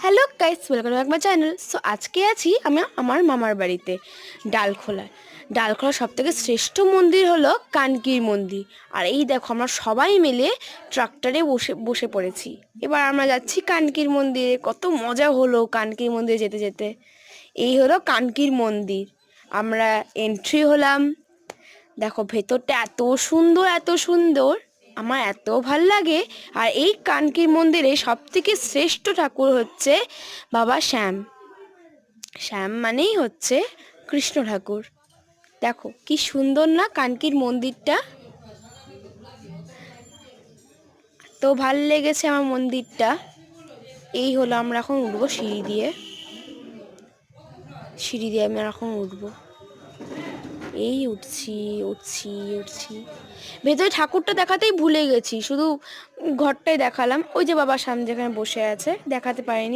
Hello guys, welcome back my channel. So আজকে আছি আমি আমার মামার বাড়িতে ডালখোলায়। ডালখোলার সবথেকে শ্রেষ্ঠ মন্দির হলো কানকির মন্দির। আর এই দেখো, আমরা সবাই মিলে ট্রাক্টরে বসে বসে পড়েছি। এবার আমরা যাচ্ছি কানকির মন্দিরে। কত মজা হলো কানকির মন্দিরে যেতে যেতে। এই হলো কানকির মন্দির। আমরা এন্ট্রি হলাম। দেখো ভেতরটা এত সুন্দর, এত সুন্দর, আমার এত ভাল লাগে। আর এই কানকি মন্দিরে সব থেকে শ্রেষ্ঠ ঠাকুর হচ্ছে বাবা শ্যাম। শ্যাম মানেই হচ্ছে কৃষ্ণ ঠাকুর। দেখো কি সুন্দর না কানকির মন্দিরটা, তো ভাল লেগেছে আমার মন্দিরটা। এই হলো, আমরা এখন উঠবো সিঁড়ি দিয়ে। সিঁড়ি দিয়ে আমি এখন উঠবো। এই উঠছি উঠছি উঠছি। ভেতরে ঠাকুরটা দেখাতেই ভুলে গেছি, শুধু ঘরটাই দেখালাম। ওই যে বাবা সামনে যেখানে বসে আছে, দেখাতে পারিনি।